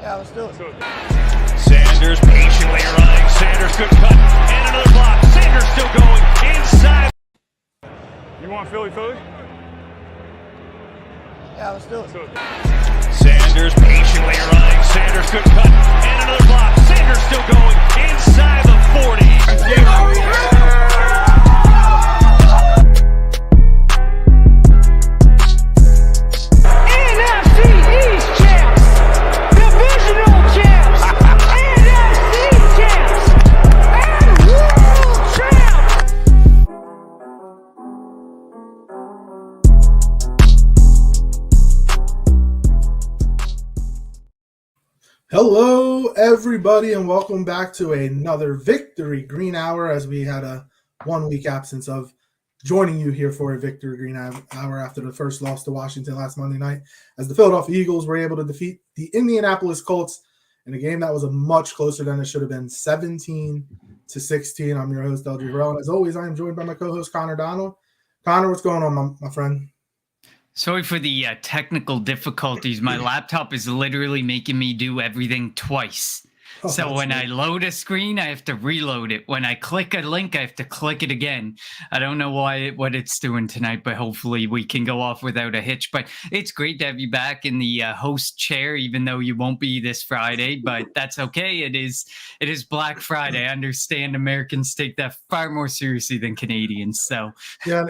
Yeah, let's do it. Sanders patiently running. Sanders good cut. And another block. Sanders still going inside. You want Philly? Yeah, let's do it. Sanders patiently running. Sanders good cut. And another block. Sanders still going inside the 40. Hello, everybody, and welcome back to another Victory Green Hour as we had a 1 week absence of joining you here for a Victory Green Hour after the first loss to Washington last Monday night as the Philadelphia Eagles were able to defeat the Indianapolis Colts in a game that was a much closer than it should have been, 17-16. I'm your host, LJ Harrell, and as always, I am joined by my co-host, Connor Donald. Connor, what's going on, my friend? Sorry for the technical difficulties. My laptop is literally making me do everything twice. So when I load a screen, I have to reload it. When I click a link, I have to click it again. I don't know what it's doing tonight, but hopefully we can go off without a hitch. But it's great to have you back in the host chair, even though you won't be this Friday. But that's okay. It is Black Friday. I understand Americans take that far more seriously than Canadians. So yeah,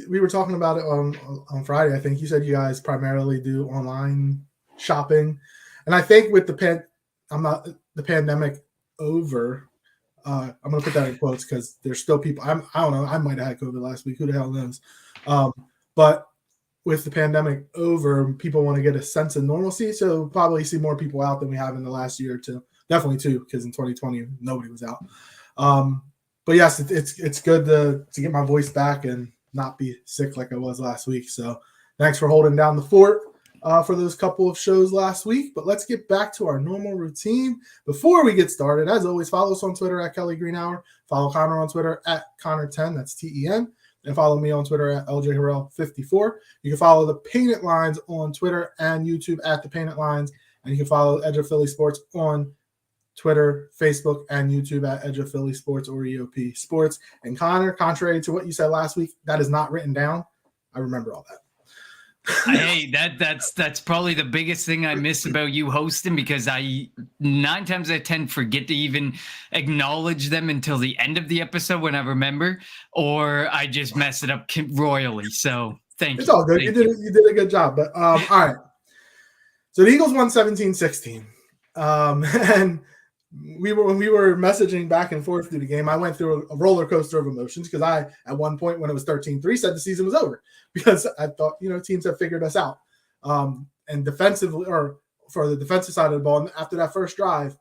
we were talking about it on Friday. I think you said you guys primarily do online shopping, and I think with the pandemic over, I'm going to put that in quotes because there's still people. I don't know. I might have had COVID last week. Who the hell knows? But with the pandemic over, people want to get a sense of normalcy. So probably see more people out than we have in the last year or two. Definitely two, because in 2020 nobody was out. But yes, it's good to get my voice back and not be sick like I was last week. So thanks for holding down the fort for those couple of shows last week. But let's get back to our normal routine. Before we get started, as always, follow us on Twitter at Kelly Green Hour. Follow Connor on Twitter at Connor10, that's TEN. And follow me on Twitter at LJ Harrell54. You can follow the Painted Lines on Twitter and YouTube at the Painted Lines. And you can follow Edge of Philly Sports on Twitter, Facebook, and YouTube at Edge of Philly Sports or EOP Sports. And Connor, contrary to what you said last week, that is not written down. I remember all that. Hey, that's probably the biggest thing I miss about you hosting, because I 9 times out of 10 forget to even acknowledge them until the end of the episode when I remember, or I just mess it up royally. So thank you. It's all good. You did a good job. But all right. So the Eagles won 17-16. And when we were messaging back and forth through the game, I went through a roller coaster of emotions because I, at one point when it was 13-3, said the season was over because I thought, teams have figured us out. And defensively, or for the defensive side of the ball, and after that first drive,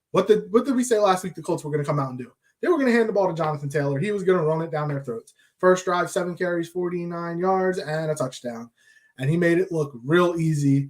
what did we say last week the Colts were going to come out and do? They were going to hand the ball to Jonathan Taylor. He was going to run it down their throats. First drive, 7 carries, 49 yards, and a touchdown. And he made it look real easy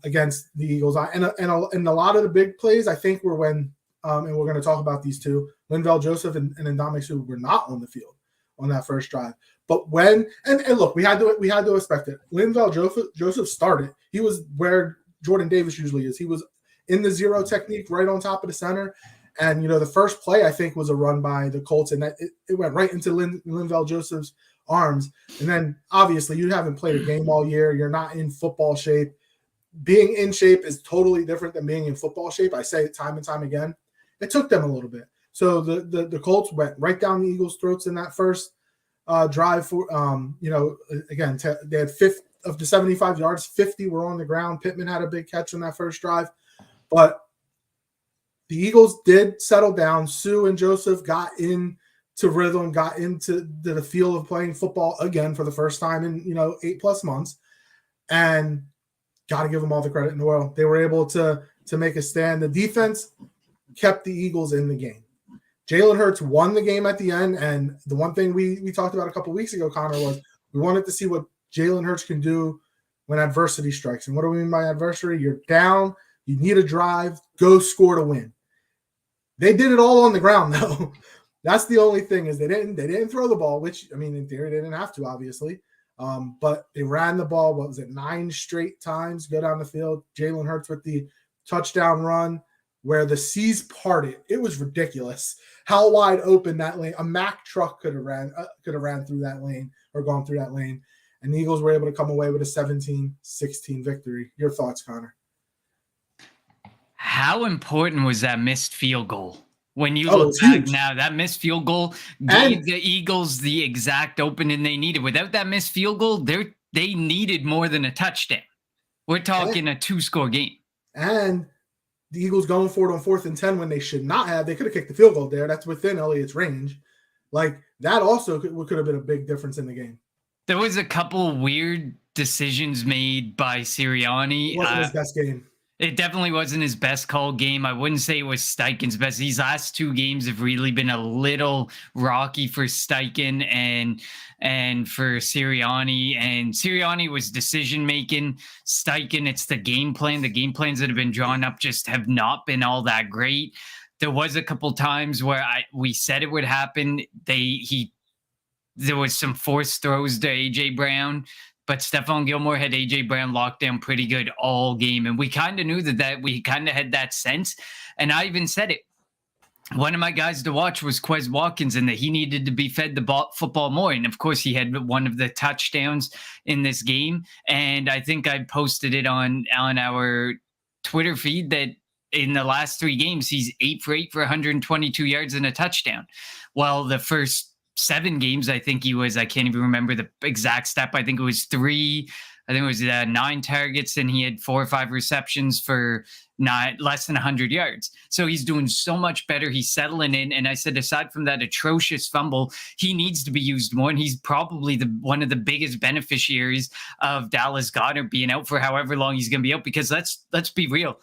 against the Eagles. And a lot of the big plays, I think, were when, and we're going to talk about these two, Linval Joseph and Ndamukong Suh were not on the field on that first drive. But when, and look, we had to expect it. Linval Joseph started. He was where Jordan Davis usually is. He was in the zero technique right on top of the center. And, the first play, I think, was a run by the Colts, and it went right into Linval Joseph's arms. And then, obviously, you haven't played a game all year. You're not in football shape. Being in shape is totally different than being in football shape. I say it time and time again. It took them a little bit. So the Colts went right down the Eagles' throats in that first drive. For again, they had 50 of the 75 yards, 50 were on the ground. Pittman had a big catch on that first drive. But the Eagles did settle down. Suh and Joseph got into rhythm, got into the feel of playing football again for the first time in 8+ months. And got to give them all the credit in the world. They were able to make a stand. The defense kept the Eagles in the game. Jalen Hurts won the game at the end, and the one thing we talked about a couple of weeks ago, Connor, was we wanted to see what Jalen Hurts can do when adversity strikes. And what do we mean by adversity? You're down, you need a drive, go score to win. They did it all on the ground, though. That's the only thing, is they didn't throw the ball, which, in theory, they didn't have to, obviously. But they ran the ball, 9 straight times, go down the field. Jalen Hurts with the touchdown run where the seas parted. It was ridiculous how wide open that lane. A Mack truck could have ran through that lane or gone through that lane. And the Eagles were able to come away with a 17-16 victory. Your thoughts, Connor? How important was that missed field goal? When you Oh, look it's back huge. now, that missed field goal gave the Eagles the exact opening they needed. Without that missed field goal, they needed more than a touchdown. We're talking a 2-score game. And the Eagles going for it on 4th and 10 when they should not have. They could have kicked the field goal there. That's within Elliott's range. Like, that also could have been a big difference in the game. There was a couple weird decisions made by Sirianni. It wasn't his best game. It definitely wasn't his best call game. I wouldn't say it was Steichen's best. These last 2 games have really been a little rocky for Steichen and for Sirianni. And Sirianni was decision making. Steichen, it's the game plan. The game plans that have been drawn up just have not been all that great. There was a couple times where we said it would happen. There was some forced throws to AJ Brown. But Stephon Gilmore had A.J. Brown locked down pretty good all game. And we kind of knew that we kind of had that sense. And I even said it. One of my guys to watch was Quez Watkins, and that he needed to be fed the football more. And, of course, he had one of the touchdowns in this game. And I think I posted it on our Twitter feed that in the last 3 games, he's 8 for 8 for 122 yards and a touchdown. Well, the first 7 games, I think he was, I can't even remember the exact step. I think it was 9 targets, and he had 4 or 5 receptions for not less than 100 yards. So he's doing so much better. He's settling in. And I said, aside from that atrocious fumble, he needs to be used more. And he's probably one of the biggest beneficiaries of Dallas Goedert being out for however long he's going to be out, because let's be real.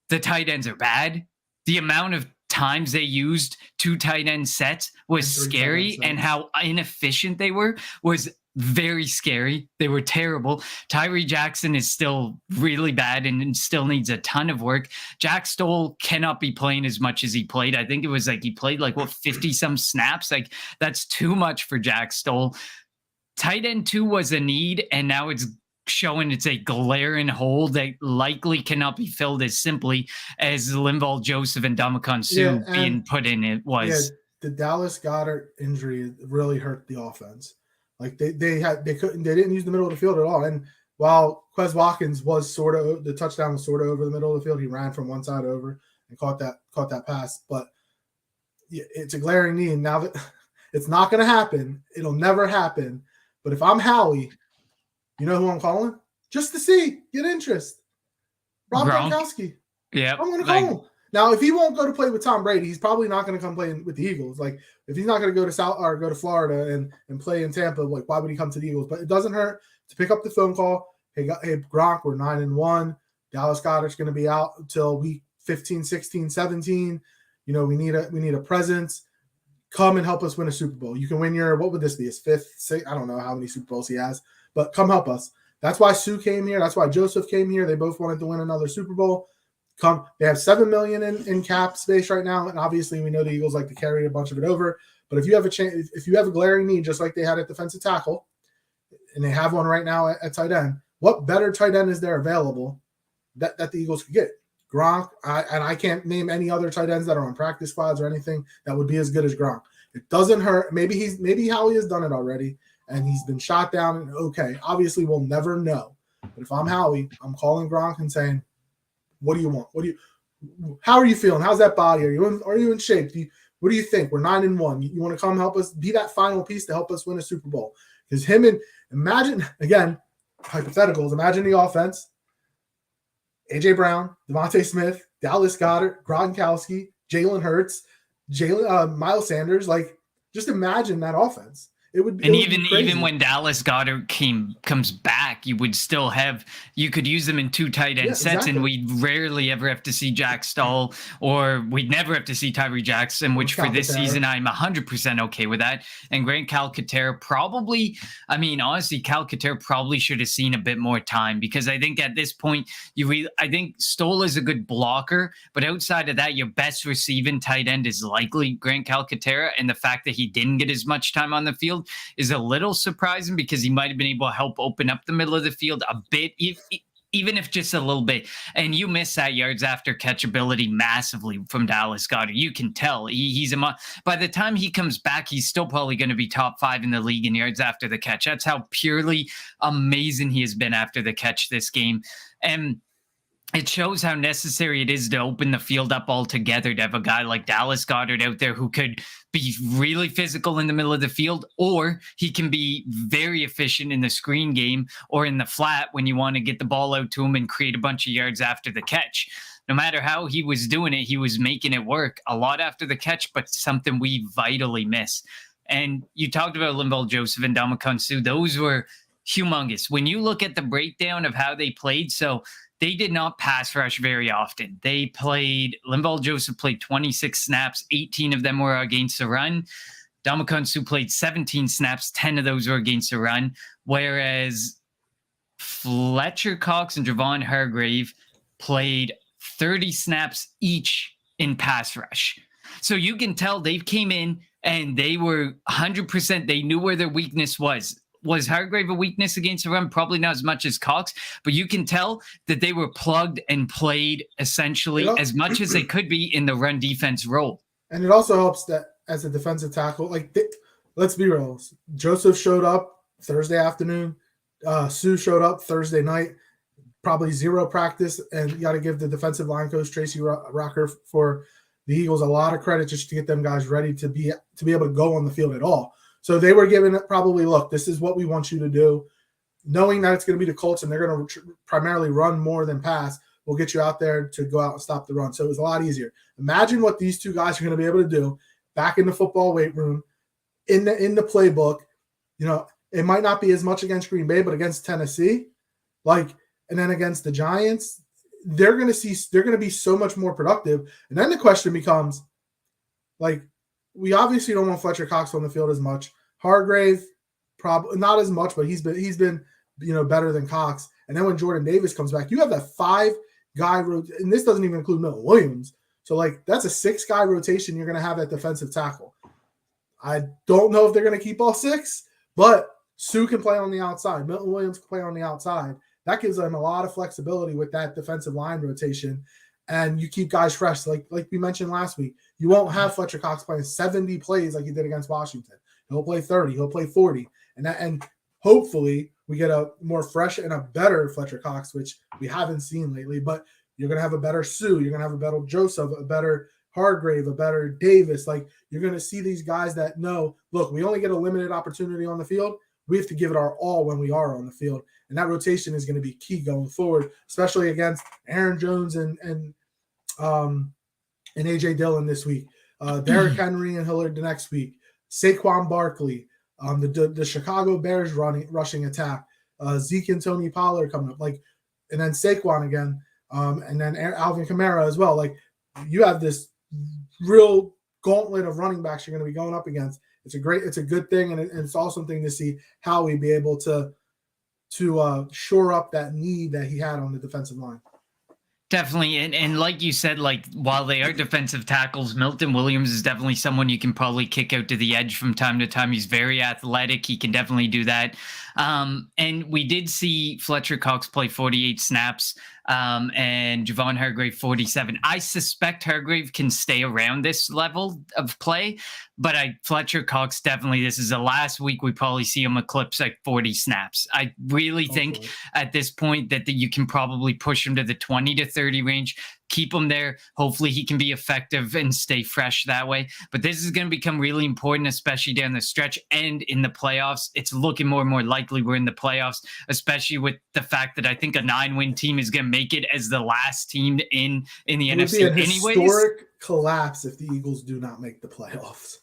The tight ends are bad. The amount of times they used 2 tight end sets was scary, and how inefficient they were was very scary. They were terrible. Tyree Jackson is still really bad and still needs a ton of work. Jack Stoll cannot be playing as much as he played. I think it was he played 50 some snaps. That's too much for Jack Stoll. Tight end 2 was a need, and now it's showing it's a glaring hole that likely cannot be filled as simply as Linval Joseph and Ndamukong Suh being put in. It was. Yeah, the Dallas Goedert injury really hurt the offense. They didn't use the middle of the field at all. And while Quez Watkins was the touchdown was sort of over the middle of the field, he ran from one side over and caught that pass. But it's a glaring need. Now that it's not going to happen, it'll never happen. But if I'm Howie, you know who I'm calling? Just to get interest. Rob Gronkowski. Yeah. I'm going to call him. Now, if he won't go to play with Tom Brady, he's probably not going to come play with the Eagles. If he's not going to go to Florida and play in Tampa, why would he come to the Eagles? But it doesn't hurt to pick up the phone call. Hey Gronk, we're 9-1. Dallas Goedert's going to be out until week 15, 16, 17. We need a presence. Come and help us win a Super Bowl. You can win what would this be? His 5th, 6th? I don't know how many Super Bowls he has. But come help us. That's why Sue came here. That's why Joseph came here. They both wanted to win another Super Bowl. They have $7 million in cap space right now, and obviously we know the Eagles like to carry a bunch of it over. But if you have a glaring need, just like they had at defensive tackle, and they have one right now at tight end, what better tight end is there available that the Eagles could get? Gronk, and I can't name any other tight ends that are on practice squads or anything that would be as good as Gronk. It doesn't hurt. Maybe Howie has done it already. And he's been shot down. And okay, obviously we'll never know. But if I'm Howie, I'm calling Gronk and saying, "What do you want? How are you feeling? How's that body? Are you in shape? What do you think? We're 9-1. You want to come help us be that final piece to help us win a Super Bowl?" Because imagine again, hypotheticals. Imagine the offense: AJ Brown, Devontae Smith, Dallas Goedert, Gronkowski, Jalen Hurts, Miles Sanders. Just imagine that offense. Even when Dallas Goedert comes back, you could use them in 2 tight end sets, exactly. And we'd rarely ever have to see Jack Stoll, or we'd never have to see Tyree Jackson, which for this season I'm 100% okay with that. And Grant Calcaterra honestly, Calcaterra probably should have seen a bit more time, because I think at this point I think Stoll is a good blocker, but outside of that, your best receiving tight end is likely Grant Calcaterra, and the fact that he didn't get as much time on the field is a little surprising, because he might have been able to help open up the middle of the field a bit. even if just a little bit. And you miss that yards after catch ability massively from Dallas Goedert. You can tell he's by the time he comes back, he's still probably going to be top 5 in the league in yards after the catch. That's how purely amazing he has been after the catch this game. And it shows how necessary it is to open the field up altogether, to have a guy like Dallas Goedert out there who could be really physical in the middle of the field, or he can be very efficient in the screen game or in the flat when you want to get the ball out to him and create a bunch of yards after the catch. No matter how he was doing it, he was making it work a lot after the catch, but something we vitally miss. And you talked about Linval Joseph and Ndamukong Suh. Those were humongous. When you look at the breakdown of how they played, so they did not pass rush very often. Linval Joseph played 26 snaps, 18 of them were against the run. Ndamukong Suh played 17 snaps, 10 of those were against the run, whereas Fletcher Cox and Javon Hargrave played 30 snaps each in pass rush. So you can tell they came in and they were 100%, they knew where their weakness was. Was Hargrave a weakness against the run? Probably not as much as Cox, but you can tell that they were plugged and played essentially as much as they could be in the run defense role. And it also helps that as a defensive tackle, let's be real. Joseph showed up Thursday afternoon. Suh showed up Thursday night. Probably zero practice, and you got to give the defensive line coach Tracy Rocker for the Eagles a lot of credit just to get them guys ready to be able to go on the field at all. So they were given probably, look, this is what we want you to do. Knowing that it's going to be the Colts and they're going to primarily run more than pass, we'll get you out there to go out and stop the run. So it was a lot easier. Imagine what these two guys are going to be able to do back in the football weight room, in the playbook. You know, it might not be as much against Green Bay, but against Tennessee, and then against the Giants, they're going to be so much more productive. And then the question becomes, we obviously don't want Fletcher Cox on the field as much. Hargrave, probably not as much, but he's been better than Cox. And then when Jordan Davis comes back, you have that 5-guy and this doesn't even include Milton Williams. So that's a 6-guy rotation you're going to have at defensive tackle. I don't know if they're going to keep all 6, but Suh can play on the outside. Milton Williams can play on the outside. That gives them a lot of flexibility with that defensive line rotation. And you keep guys fresh. Like we mentioned last week, you won't have Fletcher Cox playing 70 plays like he did against Washington. He'll play 30. He'll play 40. And hopefully we get a more fresh and a better Fletcher Cox, which we haven't seen lately. But you're going to have a better Suh. You're going to have a better Joseph, a better Hargrave, a better Davis. You're going to see these guys that know, look, we only get a limited opportunity on the field. We have to give it our all when we are on the field. And that rotation is going to be key going forward, especially against Aaron Jones and A.J. Dillon this week. Derrick Henry and Hillard the next week. Saquon Barkley, the Chicago Bears rushing attack. Zeke and Tony Pollard coming up. And then Saquon again. And then Alvin Kamara as well. You have this real gauntlet of running backs you're going to be going up against. It's a good thing, and it's also something to see how we be able to shore up that need that he had on the defensive line. Definitely. And like you said, while they are defensive tackles, Milton Williams is definitely someone you can probably kick out to the edge from time to time. He's very athletic. He can definitely do that. And we did see Fletcher Cox play 48 snaps and Javon Hargrave 47. I suspect Hargrave can stay around this level of play, but Fletcher Cox definitely, this is the last week we probably see him eclipse 40 snaps. I really think at this point that you can probably push him to the 20 to 30 range, keep him there. Hopefully he can be effective and stay fresh that way. But this is going to become really important, especially down the stretch and in the playoffs. It's looking more and more likely we're in the playoffs, especially with the fact that I think a 9-win team is going to make it as the last team in the NFC. It would be an historic collapse if the Eagles do not make the playoffs.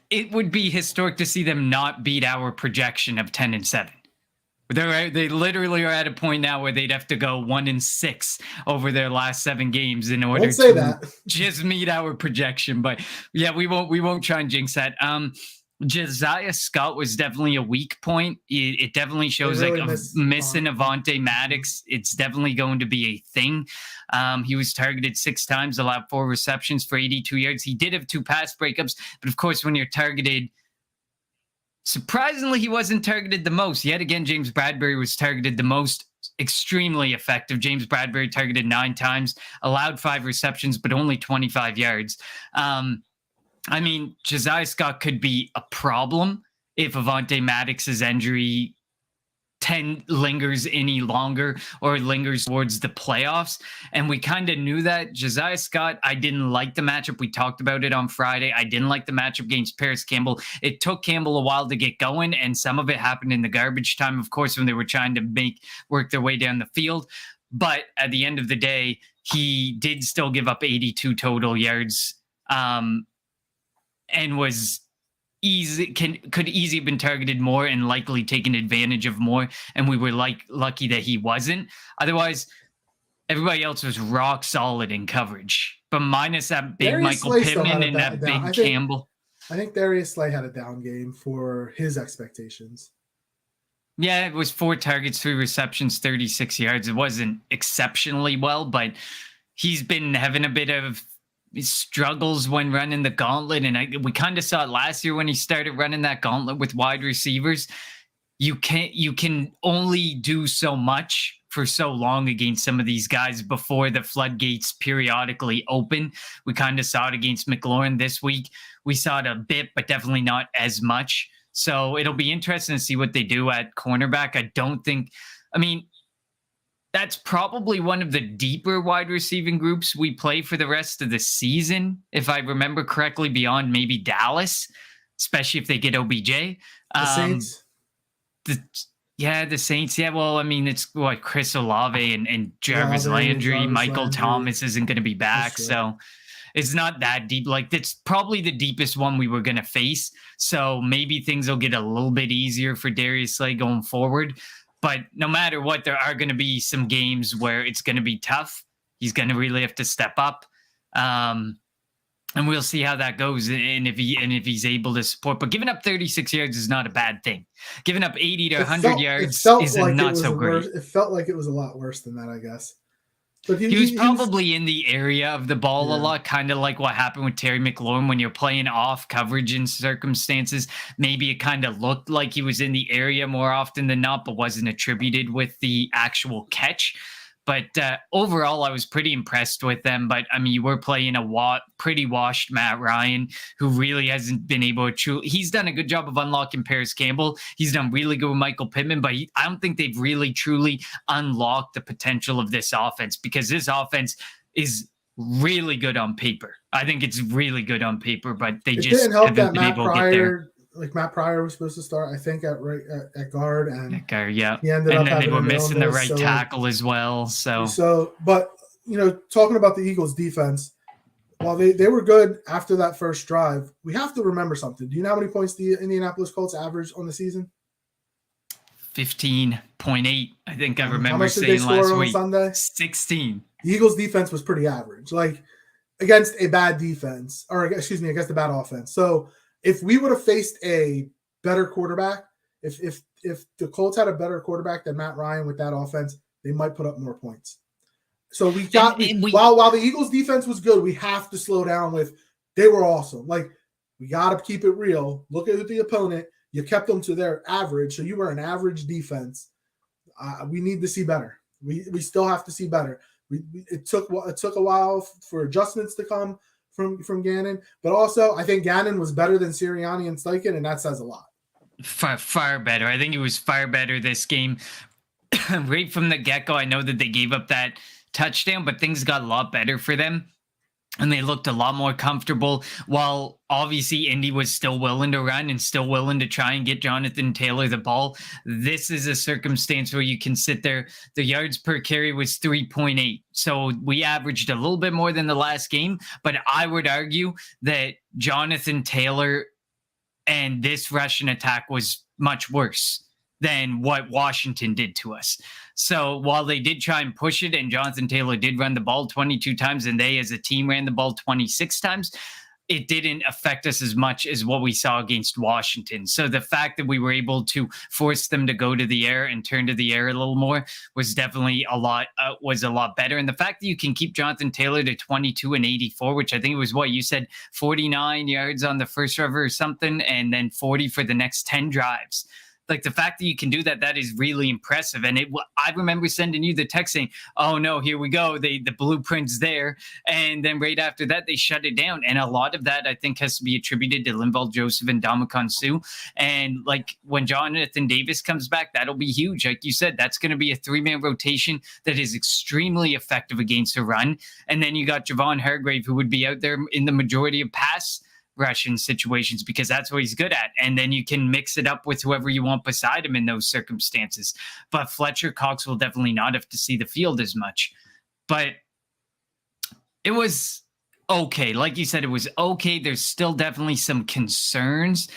It would be historic to see them not beat our projection of 10-7. They literally are at a point now where they'd have to go 1-6 over their last 7 games in order to just meet our projection. But yeah, we won't try and jinx that. Josiah Scott was definitely a weak point. It definitely shows really missing Avonte Maddox. It's definitely going to be a thing. He was targeted 6 times, allowed 4 receptions for 82 yards. He did have 2 pass breakups, but of course, when you're targeted, surprisingly, he wasn't targeted the most. Yet again, James Bradbury was targeted the most extremely effective. James Bradbury targeted 9 times, allowed 5 receptions, but only 25 yards. I mean, Josiah Scott could be a problem if Avonte Maddox's injury lingers any longer or lingers towards the playoffs. And we kind of knew that. Josiah Scott, I didn't like the matchup. We talked about it on Friday. I didn't like the matchup against Paris Campbell. It took Campbell a while to get going, and some of it happened in the garbage time, of course, when they were trying to work their way down the field. But at the end of the day, he did still give up 82 total yards, and was could easily have been targeted more and likely taken advantage of more. And we were lucky that he wasn't. Otherwise, everybody else was rock solid in coverage. But minus that big Darius Michael Slay still Pittman had and that down. big Campbell. I think Darius Slay had a down game for his expectations. Yeah, it was 4 targets, 3 receptions, 36 yards. It wasn't exceptionally well, but he's been having a bit of struggles when running the gauntlet, and we kind of saw it last year when he started running that gauntlet with wide receivers. You can only do so much for so long against some of these guys before the floodgates periodically open. We kind of saw it against McLaurin this week. We saw it a bit, but definitely not as much. So it'll be interesting to see what they do at cornerback. That's probably one of the deeper wide receiving groups we play for the rest of the season, if I remember correctly, beyond maybe Dallas, especially if they get OBJ. The Saints? The Saints. Yeah, well, it's Chris Olave and Jarvis Landry. Michael Thomas isn't going to be back, sure. So it's not that deep. That's probably the deepest one we were going to face. So maybe things will get a little bit easier for Darius Slay going forward. But no matter what, there are going to be some games where it's going to be tough. He's going to really have to step up. And we'll see how that goes and if he's able to support. But giving up 36 yards is not a bad thing. Giving up 80 to 100 yards is not so great. It felt like it was a lot worse than that, I guess. But he was probably in the area of the ball a lot, kind of like what happened with Terry McLaurin when you're playing off coverage in circumstances. Maybe it kind of looked like he was in the area more often than not, but wasn't attributed with the actual catch. But overall, I was pretty impressed with them. But you were playing a pretty washed Matt Ryan, who really hasn't been able to. He's done a good job of unlocking Paris Campbell. He's done really good with Michael Pittman, but I don't think they've really truly unlocked the potential of this offense, because this offense is really good on paper. I think it's really good on paper, but they just haven't been able to get there. Like Matt Pryor was supposed to start, I think, at guard, and yeah. He ended and up then they were missing the right tackle as well. But talking about the Eagles defense, while they were good after that first drive, we have to remember something. Do you know how many points the Indianapolis Colts averaged on the season? 15.8. I think I remember how much did saying they score last on week. Sunday? 16. The Eagles defense was pretty average, against a bad defense, against a bad offense. So if we would have faced a better quarterback, if the Colts had a better quarterback than Matt Ryan with that offense, they might put up more points. So while the Eagles defense was good, we have to slow down with they were awesome. We got to keep it real. Look at the opponent. You kept them to their average, so you were an average defense. We need to see better. We still have to see better. It took a while for adjustments to come from Gannon, but also I think Gannon was better than Sirianni and Steichen, and that says a lot. Far better. I think he was far better this game. Right from the get-go, I know that they gave up that touchdown, but things got a lot better for them. And they looked a lot more comfortable, while obviously Indy was still willing to run and still willing to try and get Jonathan Taylor the ball. This is a circumstance where you can sit there. The yards per carry was 3.8. So we averaged a little bit more than the last game, but I would argue that Jonathan Taylor and this Russian attack was much worse than what Washington did to us. So while they did try and push it, and Jonathan Taylor did run the ball 22 times, and they as a team ran the ball 26 times, it didn't affect us as much as what we saw against Washington. So the fact that we were able to force them to go to the air and turn to the air a little more was definitely a lot better. And the fact that you can keep Jonathan Taylor to 22 and 84, which I think was what you said, 49 yards on the first drive or something, and then 40 for the next 10 drives. Like the fact that you can do that, that is really impressive. And I remember sending you the text saying, oh no, here we go. The blueprint's there. And then right after that, they shut it down. And a lot of that, I think, has to be attributed to Linval Joseph and Ndamukong Suh. And like when Jonathan Davis comes back, that'll be huge. Like you said, that's going to be a 3-man rotation that is extremely effective against a run. And then you got Javon Hargrave, who would be out there in the majority of pass rushing situations because that's what he's good at. And then you can mix it up with whoever you want beside him in those circumstances. But Fletcher Cox will definitely not have to see the field as much. But it was okay. Like you said, it was okay. There's still definitely some concerns.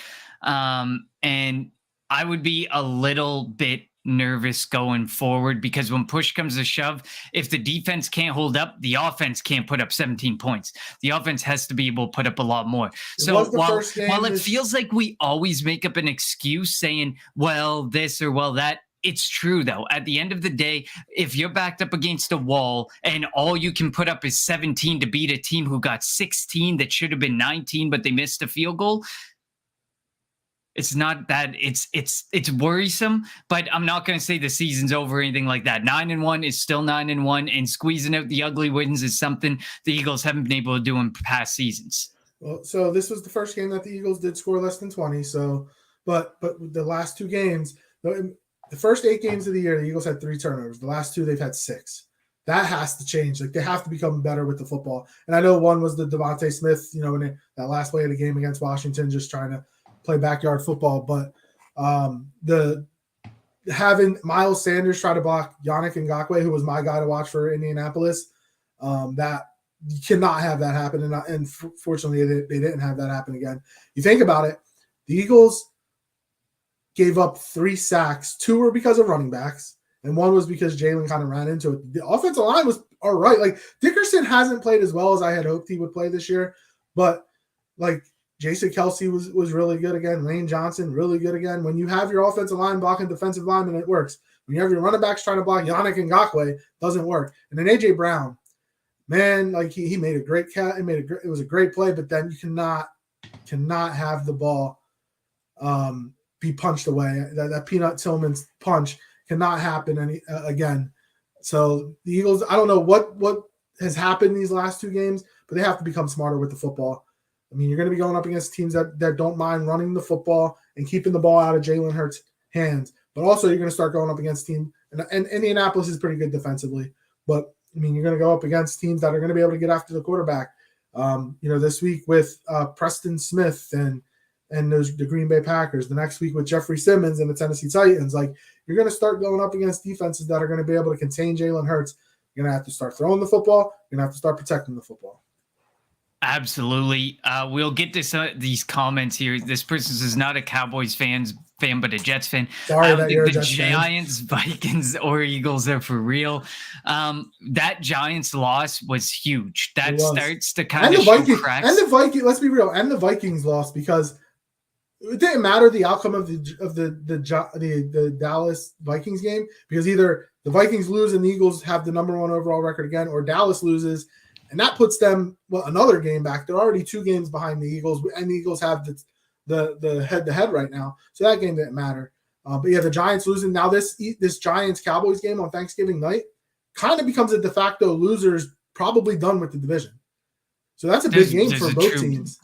And I would be a little bit nervous going forward because when push comes to shove, if the defense can't hold up, the offense can't put up 17 points. The offense has to be able to put up a lot more. So while it feels like we always make up an excuse saying, well, this or well, that, it's true, though. At the end of the day, if you're backed up against a wall and all you can put up is 17 to beat a team who got 16 that should have been 19, but they missed a field goal, it's not that it's worrisome, but I'm not going to say the season's over or anything like that. 9-1 is still 9-1, and squeezing out the ugly wins is something the Eagles haven't been able to do in past seasons. Well, so this was the first game that the Eagles did score less than 20. So, but the last 2 games, the first 8 games of the year, the Eagles had 3 turnovers. The last 2, they've had 6. That has to change. Like they have to become better with the football. And I know one was the Devontae Smith, in that last play of the game against Washington, just trying to play backyard football, but having Miles Sanders try to block Yannick Ngakoue, who was my guy to watch for Indianapolis, that you cannot have that happen. And fortunately, they didn't have that happen again. You think about it, the Eagles gave up 3 sacks. 2 were because of running backs, and 1 was because Jalen kind of ran into it. The offensive line was all right. Like Dickerson hasn't played as well as I had hoped he would play this year, but like Jason Kelsey was really good again. Lane Johnson, really good again. When you have your offensive line blocking defensive linemen, it works. When you have your running backs trying to block Yannick Ngakoue, doesn't work. And then A.J. Brown, man, like he made a great cat. It was a great play, but then you cannot have the ball be punched away. That Peanut Tillman's punch cannot happen again. So the Eagles, I don't know what has happened these last 2 games, but they have to become smarter with the football. I mean, you're going to be going up against teams that don't mind running the football and keeping the ball out of Jalen Hurts' hands. But also you're going to start going up against teams, and Indianapolis is pretty good defensively. But, I mean, you're going to go up against teams that are going to be able to get after the quarterback. This week with Preston Smith and the Green Bay Packers. The next week with Jeffrey Simmons and the Tennessee Titans. Like, you're going to start going up against defenses that are going to be able to contain Jalen Hurts. You're going to have to start throwing the football. You're going to have to start protecting the football. Absolutely. We'll get to these comments here. This person is not a Cowboys fan, but a Jets fan. Sorry, I don't think the Jets Giants, fan. Vikings, or Eagles are for real. That Giants loss was huge. That starts to kind of show cracks. And the Vikings, let's be real, and the Vikings lost because it didn't matter the outcome of the Dallas Vikings game, because either the Vikings lose and the Eagles have the number 1 overall record again, or Dallas loses. And that puts them another game back. They're already 2 games behind the Eagles, and the Eagles have the head-to-head right now. So that game didn't matter. But yeah, the Giants losing. Now this Giants-Cowboys game on Thanksgiving night kind of becomes a de facto losers, probably done with the division. So that's a big game for both teams.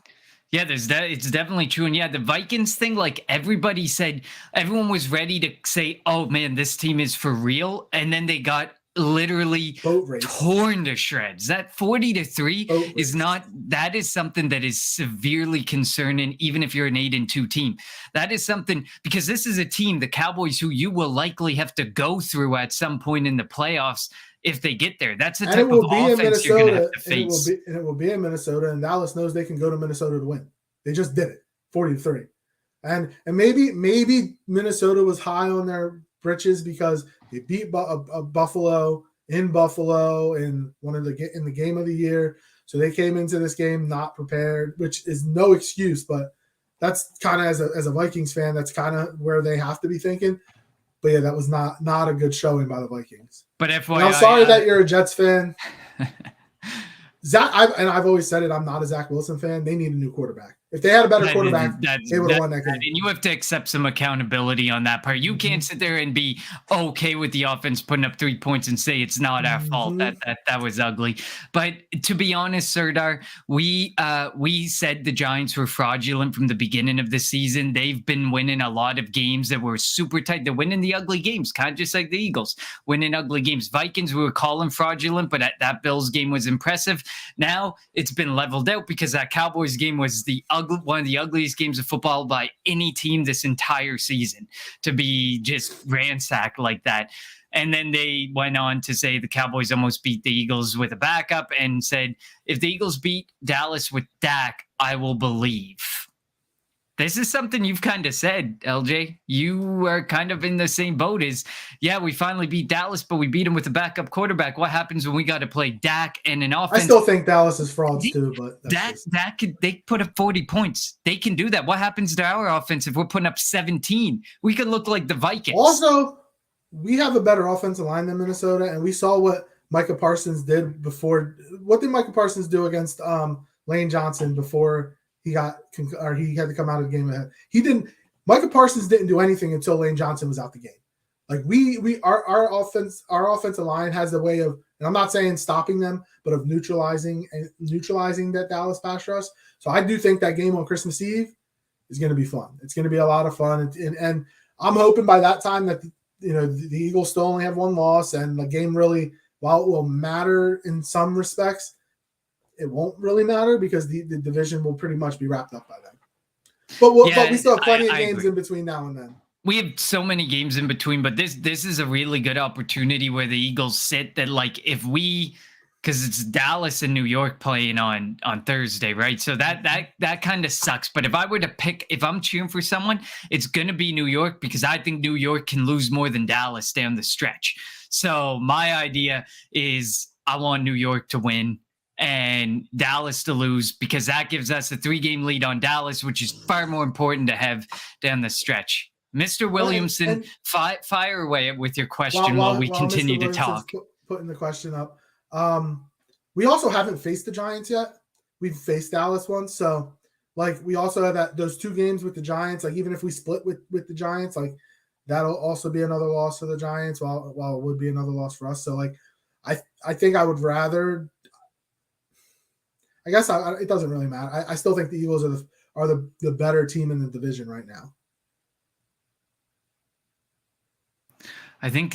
Yeah, it's definitely true. And yeah, the Vikings thing, like everybody said, everyone was ready to say, oh man, this team is for real. And then they got literally torn to shreds. That 40-3 is not, that is something that is severely concerning, even if you're an 8-2 team. That is something, because this is a team, the Cowboys, who you will likely have to go through at some point in the playoffs if they get there. That's the type of offense you're going to have to face. And it will be in Minnesota, and Dallas knows they can go to Minnesota to win. They just did it, 40-3. And maybe Minnesota was high on their britches because they beat Buffalo in Buffalo in the game of the year. So they came into this game not prepared, which is no excuse, but that's kind of, as a Vikings fan, that's kind of where they have to be thinking. But yeah, that was not a good showing by the Vikings. But FYI, and I'm sorry that you're a Jets fan. I've always said it, I'm not a Zach Wilson fan. They need a new quarterback. If they had a better quarterback, they would have won that game. And you have to accept some accountability on that part. You can't sit there and be okay with the offense putting up 3 points and say it's not our fault. That was ugly. But to be honest, Serdar, we said the Giants were fraudulent from the beginning of the season. They've been winning a lot of games that were super tight. They're winning the ugly games, kind of just like the Eagles, winning ugly games. Vikings, we were calling fraudulent, but that Bills game was impressive. Now it's been leveled out because that Cowboys game was one of the ugliest games of football by any team this entire season, to be just ransacked like that. And then they went on to say the Cowboys almost beat the Eagles with a backup and said, if the Eagles beat Dallas with Dak, I will believe. This is something you've kind of said, LJ. You are kind of in the same boat as, yeah, we finally beat Dallas, but we beat him with a backup quarterback. What happens when we got to play Dak and an offense? I still think Dallas is frauds too, but they put up 40 points. They can do that. What happens to our offense if we're putting up 17? We could look like the Vikings. Also, we have a better offensive line than Minnesota, and we saw what Micah Parsons did before. What did Micah Parsons do against Lane Johnson before he had to come out of the game ahead? He didn't. Micah Parsons didn't do anything until Lane Johnson was out the game. Like our offensive line has a way of, and I'm not saying stopping them, but of neutralizing that Dallas pass rush. So I do think that game on Christmas Eve is going to be fun. It's going to be a lot of fun, and I'm hoping by that time that the Eagles still only have one loss, and the game really, while it will matter in some respects, it won't really matter because the division will pretty much be wrapped up by then. But we still have plenty of games in between now and then. We have so many games in between, but this is a really good opportunity where the Eagles sit that, like, if we, because it's Dallas and New York playing on Thursday, right? So that kind of sucks. But if I were to pick, if I'm cheering for someone, it's going to be New York, because I think New York can lose more than Dallas down the stretch. So my idea is I want New York to win and Dallas to lose, because that gives us a 3-game lead on Dallas, which is far more important to have down the stretch. Mr. Williamson, fire away with your question while we continue to talk. Putting the question up. We also haven't faced the Giants yet. We've faced Dallas once. So, like, we also have those 2 games with the Giants. Like, even if we split with the Giants, like, that'll also be another loss for the Giants, while it would be another loss for us. So, like, I think I would rather – I guess it doesn't really matter. I still think the Eagles are the better team in the division right now. I think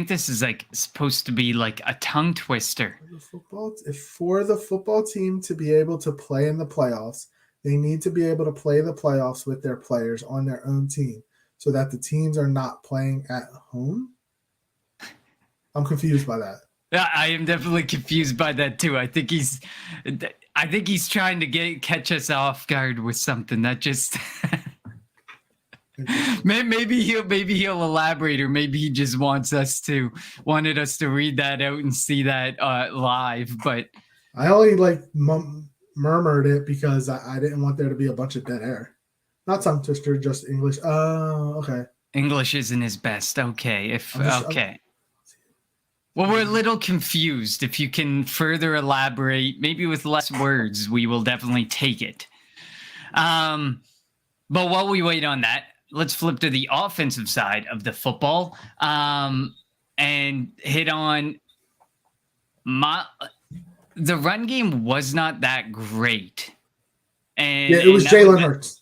this is like supposed to be like a tongue twister. For the football team to be able to play in the playoffs, they need to be able to play the playoffs with their players on their own team, so that the teams are not playing at home. I'm confused by that. Yeah, I am definitely confused by that too. I think he's trying to catch us off guard with something that just. Maybe he'll elaborate, or maybe he just wanted us to read that out and see that live. But I only murmured it because I didn't want there to be a bunch of dead air. Not tongue twister, just English. Okay. English isn't his best. Okay. Well, we're a little confused. If you can further elaborate, maybe with less words, we will definitely take it. But while we wait on that, let's flip to the offensive side of the football and hit on the run game was not that great. And it was Jalen Hurts.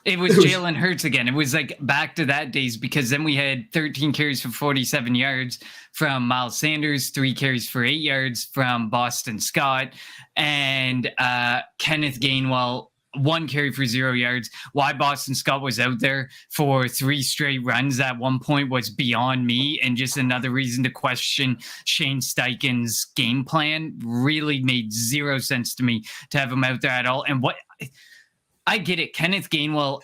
It was Jalen Hurts again. It was like back to that days, because then we had 13 carries for 47 yards from Miles Sanders, 3 carries for 8 yards from Boston Scott, and Kenneth Gainwell, 1 carry for 0 yards. Why Boston Scott was out there for 3 straight runs at one point was beyond me, and just another reason to question Shane Steichen's game plan. Really made 0 sense to me to have him out there at all. And I get it, Kenneth Gainwell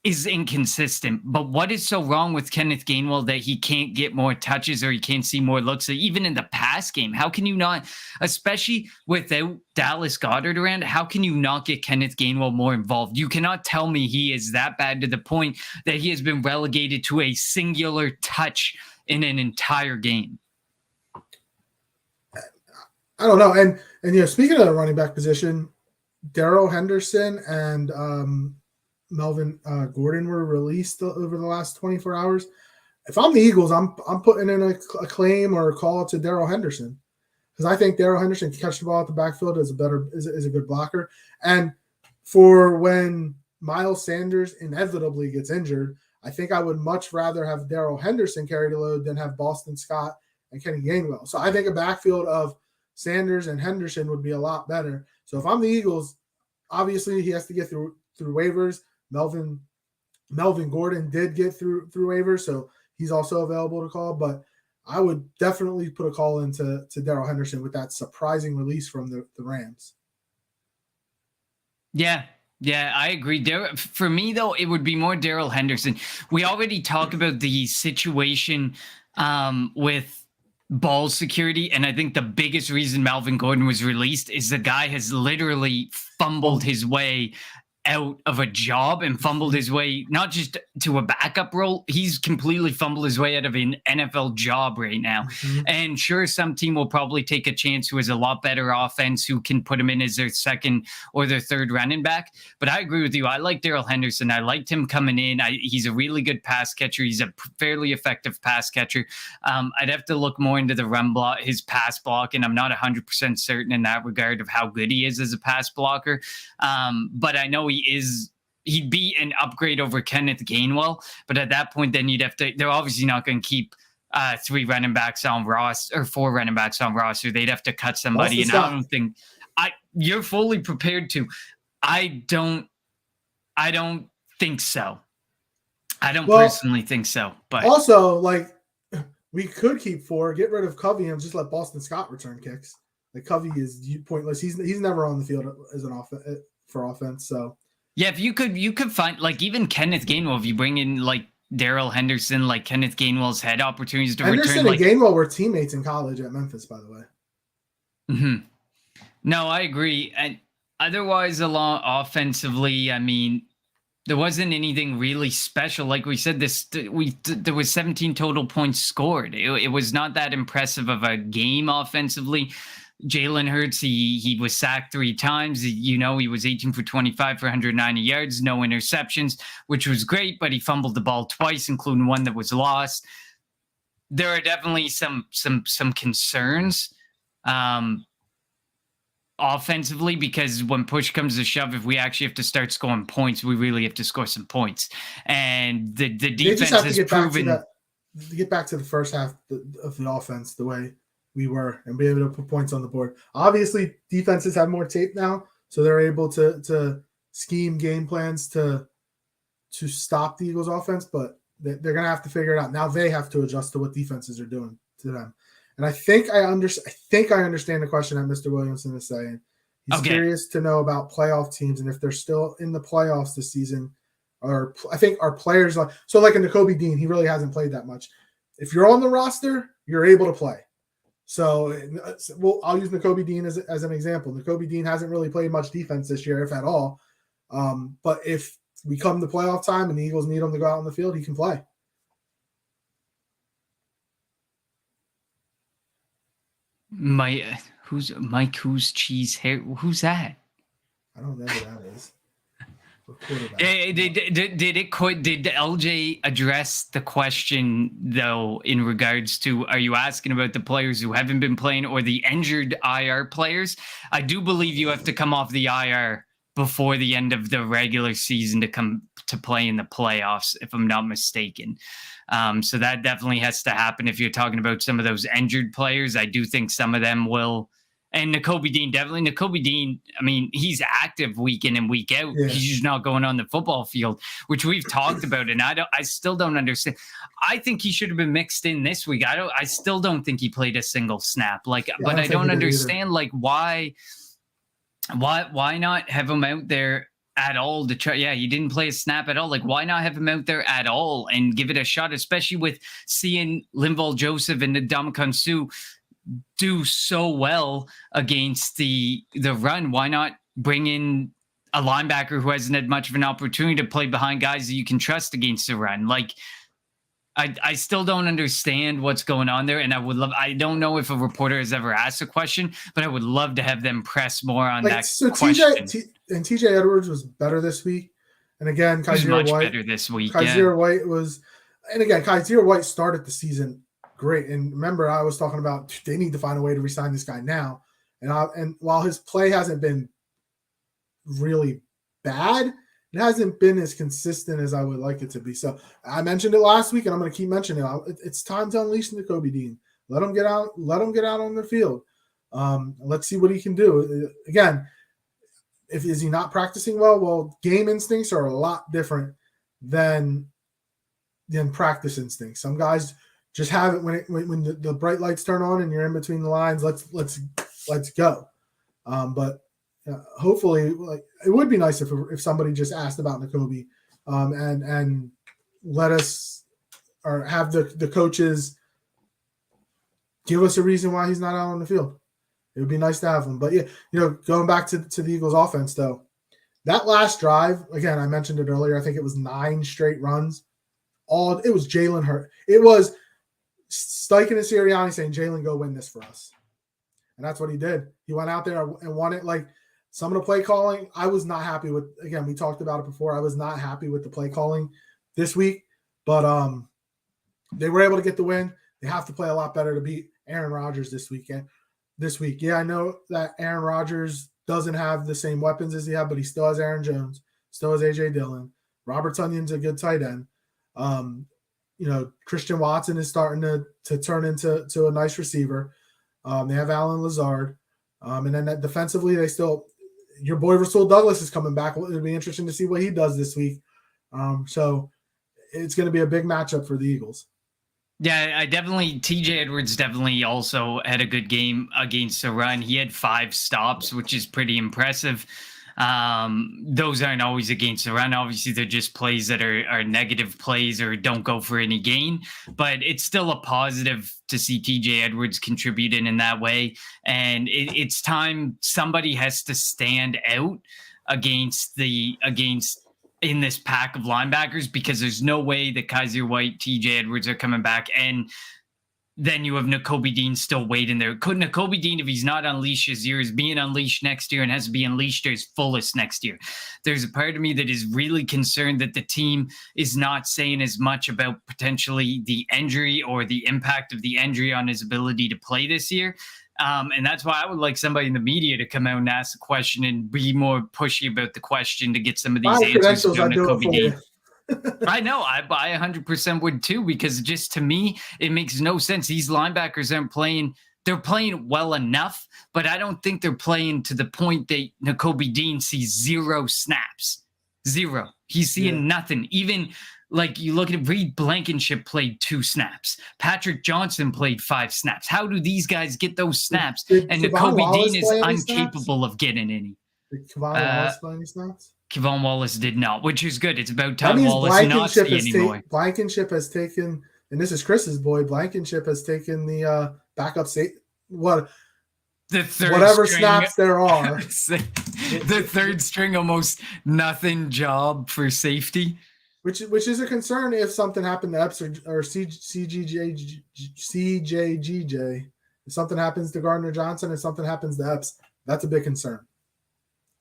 is inconsistent, but what is so wrong with Kenneth Gainwell that he can't get more touches or he can't see more looks? Even in the pass game, how can you not, especially without Dallas Goedert around, how can you not get Kenneth Gainwell more involved? You cannot tell me he is that bad to the point that he has been relegated to a singular touch in an entire game. I don't know. And speaking of the running back position, Darrell Henderson and Melvin Gordon were released over the last 24 hours. If I'm the Eagles, I'm putting in a claim or a call to Darrell Henderson, because I think Darrell Henderson can catch the ball at the backfield is a good blocker. And for when Miles Sanders inevitably gets injured, I think I would much rather have Darrell Henderson carry the load than have Boston Scott and Kenny Gainwell. So I think a backfield of Sanders and Henderson would be a lot better. So if I'm the Eagles, obviously he has to get through waivers. Melvin Gordon did get through waivers, so he's also available to call. But I would definitely put a call into Darrell Henderson with that surprising release from the Rams. Yeah, I agree. For me, though, it would be more Darrell Henderson. We already talked about the situation with ball security, and I think the biggest reason Melvin Gordon was released is the guy has literally fumbled his way out of a job and fumbled his way not just to a backup role, he's completely fumbled his way out of an NFL job right now. Mm-hmm. And sure, some team will probably take a chance who has a lot better offense, who can put him in as their second or their third running back. But I agree with you. I like Darrell Henderson. I liked him coming in. He's a really good pass catcher. He's a fairly effective pass catcher. I'd have to look more into the run block, his pass block, and I'm not 100% certain in that regard of how good he is as a pass blocker. But I know he'd be an upgrade over Kenneth Gainwell, but at that point, then they're obviously not going to keep 4 running backs on roster. They'd have to cut somebody. And I don't think you're fully prepared to. I don't think so. I don't personally think so. But also, like, we could keep 4, get rid of Covey, and just let Boston Scott return kicks. Like, Covey is pointless. He's never on the field as an for offense. So yeah, if you could find, like, even Kenneth Gainwell, if you bring in like Darrell Henderson, like Kenneth Gainwell's had opportunities to Henderson return. And Gainwell were teammates in college at Memphis, by the way. Mm-hmm. No, I agree. And otherwise, along offensively, I mean, there wasn't anything really special. Like we said, there was 17 total points scored. It was not that impressive of a game offensively. Jalen Hurts, he was sacked 3 times. He was 18 for 25 for 190 yards, no interceptions, which was great, but he fumbled the ball twice, including one that was lost. There are definitely some concerns offensively, because when push comes to shove, if we actually have to start scoring points, we really have to score some points. And the defense has proven to get back to the first half of the offense the way we were, and be able to put points on the board. Obviously, defenses have more tape now, so they're able to scheme game plans to stop the Eagles' offense, but they're going to have to figure it out. Now they have to adjust to what defenses are doing to them. And I think I understand the question that Mr. Williamson is saying. He's curious to know about playoff teams and if they're still in the playoffs this season. Or I think our players like a Nakobe Dean, he really hasn't played that much. If you're on the roster, you're able to play. So I'll use Nakobe Dean as an example. Nakobe Dean hasn't really played much defense this year, if at all. But if we come to playoff time and the Eagles need him to go out on the field, he can play. Who's cheese hair? Who's that? I don't know who that is. Did LJ address the question though in regards to, are you asking about the players who haven't been playing or the injured IR players? I do believe you have to come off the IR before the end of the regular season to come to play in the playoffs, if I'm not mistaken. So that definitely has to happen. If you're talking about some of those injured players, I do think some of them will. And Nakobe Dean, I mean, he's active week in and week out. Yeah. He's just not going on the football field, which we've talked about. And I still don't understand. I think he should have been mixed in this week. I still don't think he played a single snap. But I don't understand, like, why not have him out there at all to try? Yeah, he didn't play a snap at all. Like, why not have him out there at all and give it a shot, especially with seeing Linval Joseph and Ndamukong Suh do so well against the run? Why not bring in a linebacker who hasn't had much of an opportunity to play behind guys that you can trust against the run? Like, I still don't understand what's going on there, and I don't know if a reporter has ever asked a question, but I would love to have them press more on that question. TJ Edwards was better this week, and again, Kaiser White better this week. Kaiser White was, and again, Kaiser White started the season great, and remember I was talking about they need to find a way to re-sign this guy now, and while his play hasn't been really bad, it hasn't been as consistent as I would like it to be. So I mentioned it last week, and I'm going to keep mentioning it. It's time to unleash Nakobe Dean. Let him get out. Let him get out on the field. Let's see what he can do. Again, is he not practicing well? Well, game instincts are a lot different than practice instincts. Some guys just have it when the bright lights turn on and you're in between the lines. Let's go. But hopefully, like, it would be nice if somebody just asked about Nakobe, and let us, or have the coaches give us a reason why he's not out on the field. It would be nice to have him. But yeah, going back to the Eagles offense though, that last drive, again, I mentioned it earlier. I think it was 9 straight runs. It was Jalen Hurt. It was Steichen and Sirianni saying, Jalen, go win this for us. And that's what he did. He went out there and won it. Like, some of the play calling, I was not happy with. Again, we talked about it before. I was not happy with the play calling this week, but they were able to get the win. They have to play a lot better to beat Aaron Rodgers this week. Yeah, I know that Aaron Rodgers doesn't have the same weapons as he had, but he still has Aaron Jones, still has A.J. Dillon. Robert Tunyon's a good tight end. Christian Watson is starting to turn into a nice receiver. They have Alan Lazard. And then defensively, your boy Rasul Douglas is coming back. It'll be interesting to see what he does this week. So it's going to be a big matchup for the Eagles. Yeah, TJ Edwards definitely also had a good game against the run. He had 5 stops, which is pretty impressive. Those aren't always against the run. Obviously, they're just plays that are negative plays or don't go for any gain, but it's still a positive to see TJ Edwards contributing in that way. And it's time somebody has to stand out against in this pack of linebackers, because there's no way that Kaiser White, TJ Edwards are coming back. And then you have Nakobe Dean still waiting there. Could Nakobe Dean, if he's not unleashed this year, is being unleashed next year and has to be unleashed to his fullest next year? There's a part of me that is really concerned that the team is not saying as much about potentially the injury or the impact of the injury on his ability to play this year. And that's why I would like somebody in the media to come out and ask the question and be more pushy about the question to get some of these answers to Nakobe Dean. I know. I 100% would too, because just to me, it makes no sense. These linebackers aren't playing. They're playing well enough, but I don't think they're playing to the point that Nakobe Dean sees 0 snaps. 0. He's seeing nothing. Even like you look at Reed Blankenship played 2 snaps. Patrick Johnson played 5 snaps. How do these guys get those snaps? And Nakobe Dean is incapable of getting any. Did Kevon Wallace play any snaps? Kevon Wallace did not, which is good. It's about time Wallace not see anymore. Blankenship has taken, and this is Chris's boy, Blankenship has taken the backup whatever snaps there are. The third string, almost nothing job for safety. Which is a concern if something happened to Epps or CJGJ. If something happens to Gardner Johnson, if something happens to Epps, that's a big concern.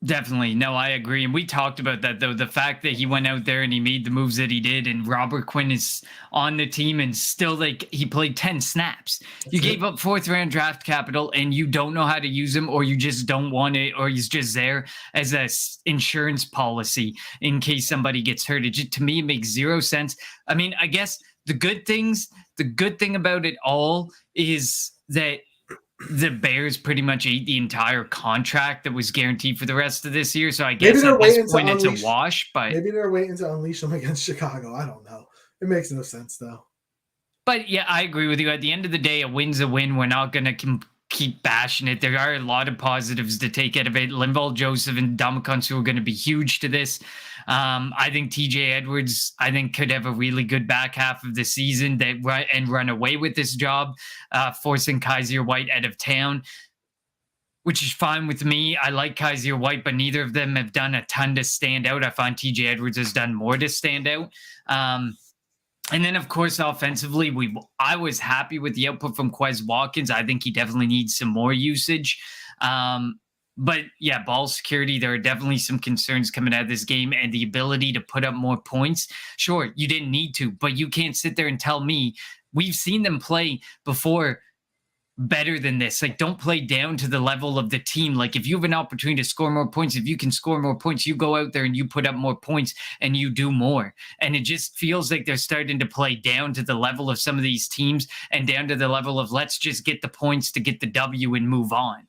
Definitely. No, I agree. And we talked about that, though. The fact that he went out there and he made the moves that he did, and Robert Quinn is on the team and still he played 10 snaps. You gave up 4th round draft capital and you don't know how to use him, or you just don't want it, or he's just there as a insurance policy in case somebody gets hurt. To me, it makes 0 sense. I mean, I guess the good thing about it all is that the Bears pretty much ate the entire contract that was guaranteed for the rest of this year. So I guess at this point it's a wash. But maybe they're waiting to unleash them against Chicago. I don't know. It makes no sense, though. But yeah, I agree with you. At the end of the day, a win's a win. We're not going to keep bashing it. There are a lot of positives to take out of it. Linval Joseph and Ndamukong are going to be huge to this. I think TJ Edwards, could have a really good back half of the season and run away with this job, forcing Kaiser White out of town, which is fine with me. I like Kaiser White, but neither of them have done a ton to stand out. I find TJ Edwards has done more to stand out. And then, of course, offensively, I was happy with the output from Quez Watkins. I think he definitely needs some more usage. But yeah, ball security, there are definitely some concerns coming out of this game, and the ability to put up more points. Sure, you didn't need to, but you can't sit there and tell me we've seen them play before better than this. Like, don't play down to the level of the team. Like, if you have an opportunity to score more points, if you can score more points, you go out there and you put up more points and you do more. And it just feels like they're starting to play down to the level of some of these teams and down to the level of let's just get the points to get the W and move on.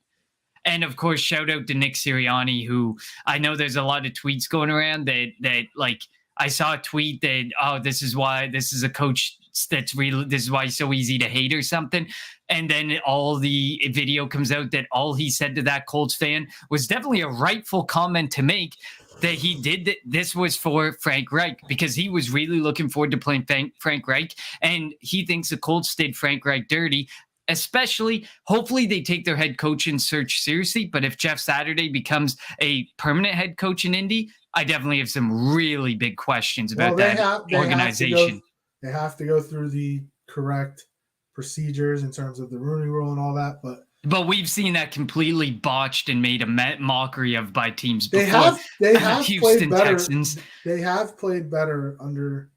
And of course, shout out to Nick Sirianni, who I know there's a lot of tweets going around that like, I saw a tweet that, oh, this is why this is a coach that's really, this is why he's so easy to hate or something. And then all the video comes out that all he said to that Colts fan was definitely a rightful comment to make, that he did that. This was for Frank Reich because he was really looking forward to playing Frank Reich. And he thinks the Colts did Frank Reich dirty. Especially, hopefully they take their head coaching search seriously. But if Jeff Saturday becomes a permanent head coach in Indy, I definitely have some really big questions about that organization. They have to go through the correct procedures in terms of the Rooney Rule and all that. But we've seen that completely botched and made a mockery of by teams before. They have Houston played better. Texans. They have played better under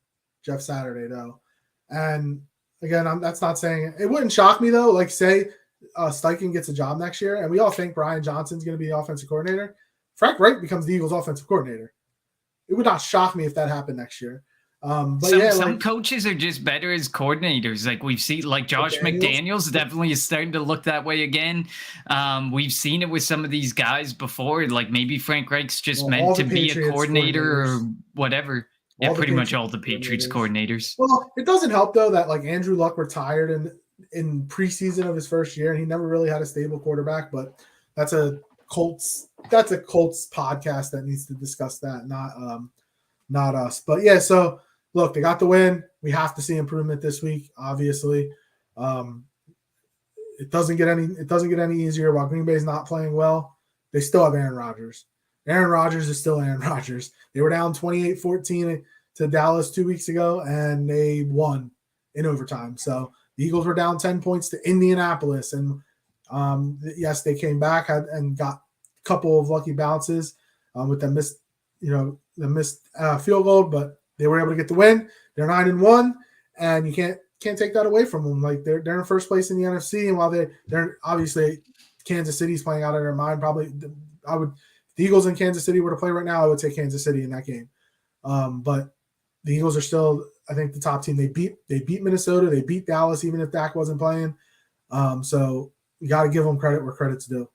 Jeff Saturday, though. And again, that's not saying it wouldn't shock me, though. Like, say Steichen gets a job next year, and we all think Brian Johnson's going to be the offensive coordinator. Frank Reich becomes the Eagles' offensive coordinator. It would not shock me if that happened next year. But some coaches are just better as coordinators. Like we've seen, like Josh McDaniels definitely is starting to look that way again. We've seen it with some of these guys before. Like maybe Frank Reich's just meant to be a coordinator or whatever. Yeah, pretty much all the Patriots coordinators. Well, it doesn't help though that like Andrew Luck retired in preseason of his first year, and he never really had a stable quarterback. But that's a Colts podcast that needs to discuss that, not us. But yeah, so look, they got the win. We have to see improvement this week, obviously. It doesn't get any easier while Green Bay's not playing well. They still have Aaron Rodgers. Aaron Rodgers is still Aaron Rodgers. They were down 28-14 to Dallas 2 weeks ago, and they won in overtime. So the Eagles were down 10 points to Indianapolis, and yes, they came back and got a couple of lucky bounces with the missed field goal, but they were able to get the win. They're 9-1, and you can't take that away from them. Like they're in first place in the NFC, and while they're obviously Kansas City's playing out of their mind, probably the Eagles in Kansas City were to play right now, I would say Kansas City in that game. But the Eagles are still, I think, the top team. They beat Minnesota. They beat Dallas, even if Dak wasn't playing. So you got to give them credit where credit's due.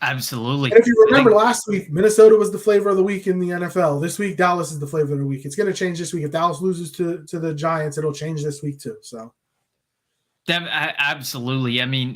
Absolutely. And if you remember last week, Minnesota was the flavor of the week in the NFL. This week, Dallas is the flavor of the week. It's going to change this week. If Dallas loses to the Giants, it'll change this week too. So. Absolutely. I mean,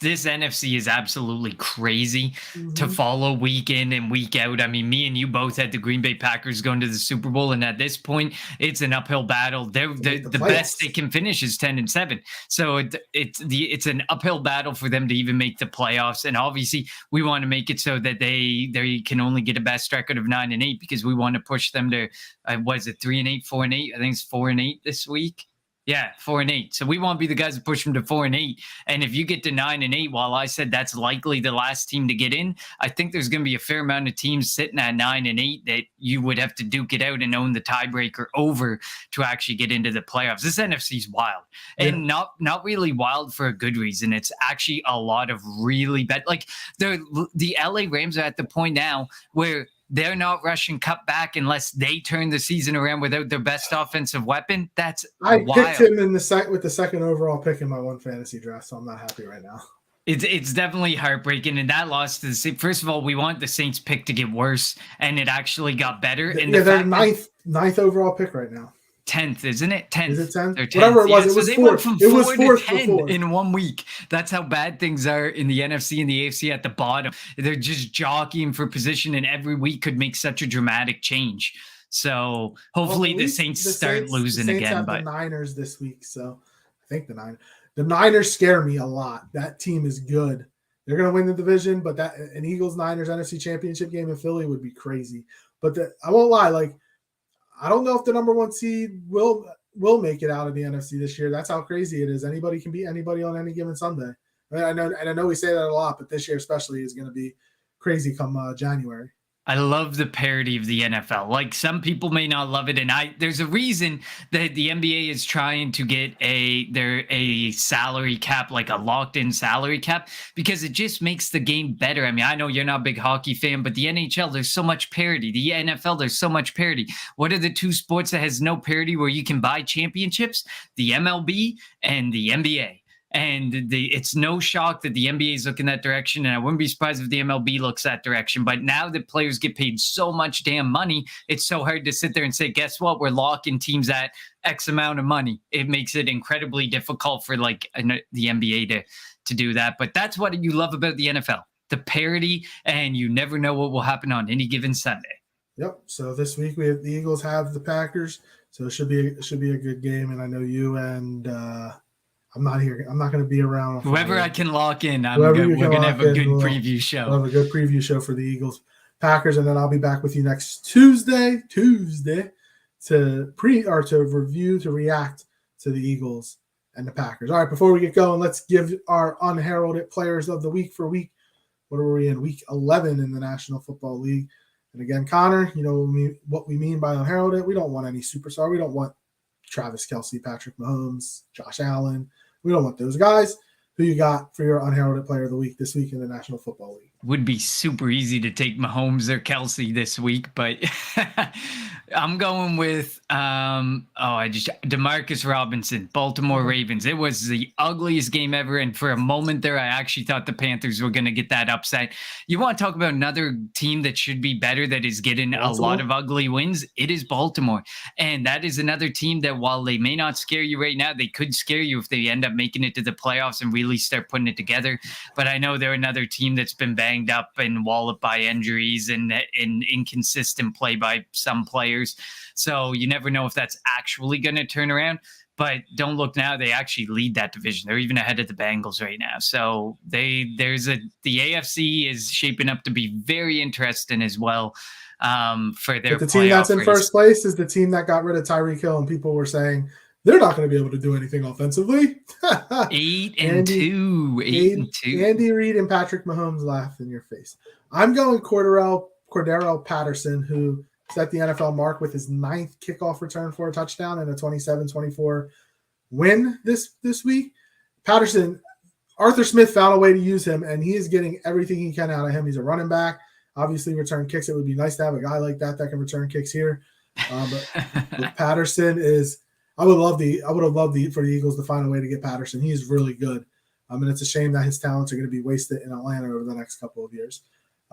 this NFC is absolutely crazy to follow week in and week out. I mean, me and you both had the Green Bay Packers going to the Super Bowl, and at this point, it's an uphill battle. The best they can finish is 10-7. So it's an uphill battle for them to even make the playoffs. And obviously, we want to make it so that they can only get a best record of 9-8 because we want to push them to 3-8, 4-8. I think it's 4-8 this week. Yeah, 4-8. So we want to be the guys that push them to 4-8. And if you get to 9-8, while I said that's likely the last team to get in, I think there's going to be a fair amount of teams sitting at 9-8 that you would have to duke it out and own the tiebreaker over to actually get into the playoffs. This NFC is wild, and not really wild for a good reason. It's actually a lot of really bad. Like the LA Rams are at the point now where they're not rushing cut back unless they turn the season around without their best offensive weapon. That's wild. Picked him with the second overall pick in my one fantasy draft, so I'm not happy right now. It's definitely heartbreaking, and that loss to the Saints. First of all, we want the Saints pick to get worse, and it actually got better. And they're ninth overall pick right now. 10th, isn't it? 10th. Is it 10th? 10th. Whatever it was, yeah, it was so 4th. It was 4th to 10 before. in 1 week. That's how bad things are in the NFC and the AFC at the bottom. They're just jockeying for position, and every week could make such a dramatic change. So hopefully the Saints start losing the Saints again. Have but the Niners this week, so I think the Niners scare me a lot. That team is good. They're going to win the division, but an Eagles-Niners NFC Championship game in Philly would be crazy. But I won't lie, like I don't know if the number 1 seed will make it out of the NFC this year. That's how crazy it is. Anybody can beat anybody on any given Sunday. I know we say that a lot, but this year especially is going to be crazy come January. I love the parody of the NFL. Like, some people may not love it, and there's a reason that the NBA is trying to get a salary cap, like a locked-in salary cap, because it just makes the game better. I mean, I know you're not a big hockey fan, but the NHL, there's so much parity. The NFL, there's so much parity. What are the 2 sports that has no parity where you can buy championships? The MLB and the NBA. And it's no shock that the NBA is looking that direction, and I wouldn't be surprised if the MLB looks that direction. But now that players get paid so much damn money, it's so hard to sit there and say, guess what? We're locking teams at X amount of money. It makes it incredibly difficult for the NBA to do that. But that's what you love about the NFL, the parity, and you never know what will happen on any given Sunday. Yep. So this week the Eagles have the Packers, so it should be a good game. And I know you and I'm not here. I'm not going to be around. Whoever I can lock in, we're going to have a good preview show. We'll have a good preview show for the Eagles, Packers, and then I'll be back with you next Tuesday to react to the Eagles and the Packers. All right, before we get going, let's give our unheralded players of the week for week. What are we in? Week 11 in the National Football League. And again, Connor, you know what we mean by unheralded. We don't want any superstar. We don't want Travis Kelce, Patrick Mahomes, Josh Allen. We don't want those guys. Who you got for your unheralded player of the week this week in the National Football League? Would be super easy to take Mahomes or Kelce this week, but I'm going with Demarcus Robinson, Baltimore Ravens. It was the ugliest game ever, and for a moment there, I actually thought the Panthers were going to get that upset. You want to talk about another team that should be better, that is getting a lot of ugly wins? It is Baltimore, and that is another team that, while they may not scare you right now, they could scare you if they end up making it to the playoffs and really start putting it together. But I know they're another team that's been banged up and walloped by injuries and inconsistent play by some players. So you never know if that's actually going to turn around. But don't look now; they actually lead that division. They're even ahead of the Bengals right now. So the AFC is shaping up to be very interesting as well. For their the team that's in first place is the team that got rid of Tyreek Hill, and people were saying they're not going to be able to do anything offensively. 8-2. Andy Reid and Patrick Mahomes laughed in your face. I'm going Cordero Patterson, who set the NFL mark with his 9th kickoff return for a touchdown and a 27-24 win this week. Patterson, Arthur Smith found a way to use him, and he is getting everything he can out of him. He's a running back. Obviously, return kicks. It would be nice to have a guy like that can return kicks here. But Patterson is. I would have loved for the Eagles to find a way to get Patterson. He's really good. And it's a shame that his talents are going to be wasted in Atlanta over the next couple of years.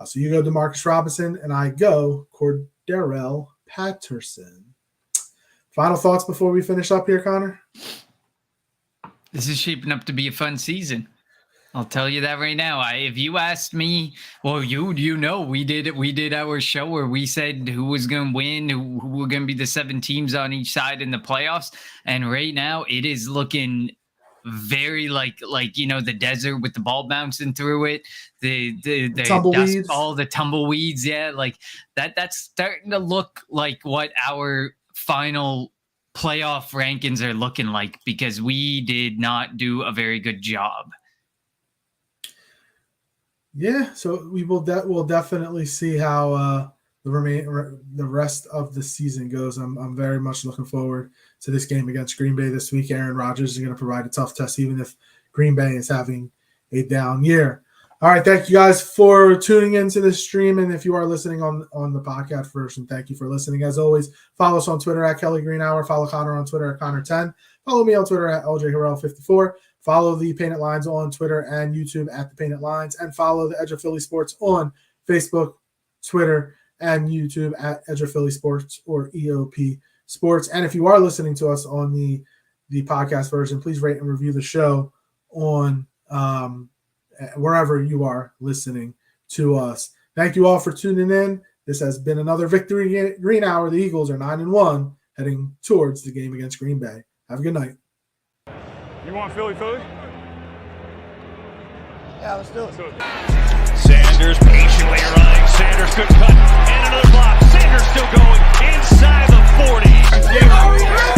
So you go Demarcus Robinson, and I go Cordero Patterson. Final thoughts before we finish up here, Connor? This is shaping up to be a fun season. I'll tell you that right now. If you asked me, well, we did our show where we said who was going to win, who were going to be the 7 teams on each side in the playoffs, and right now it is looking very like the desert with the ball bouncing through it, the tumbleweeds, dust, all the tumbleweeds, like that's starting to look like what our final playoff rankings are looking like, because we did not do a very good job. Yeah, so we'll definitely see how the rest of the season goes. I'm very much looking forward to this game against Green Bay this week. Aaron Rodgers is going to provide a tough test, even if Green Bay is having a down year. All right, thank you guys for tuning into this stream, and if you are listening on the podcast version, thank you for listening. As always, follow us on Twitter at Kelly Green Hour. Follow Connor on Twitter at Connor10. Follow me on Twitter at LJHarrell54. Follow the Painted Lines on Twitter and YouTube at the Painted Lines, and follow the Edge of Philly Sports on Facebook, Twitter, and YouTube at Edge of Philly Sports or EOP Sports. And if you are listening to us on the podcast version, please rate and review the show on wherever you are listening to us. Thank you all for tuning in. This has been another Victory Green Hour. The Eagles are 9-1, heading towards the game against Green Bay. Have a good night. You want Philly? Yeah, let's do it. Sanders patiently running. Sanders, good cut. And another block. Sanders. Sanders still going inside the 40.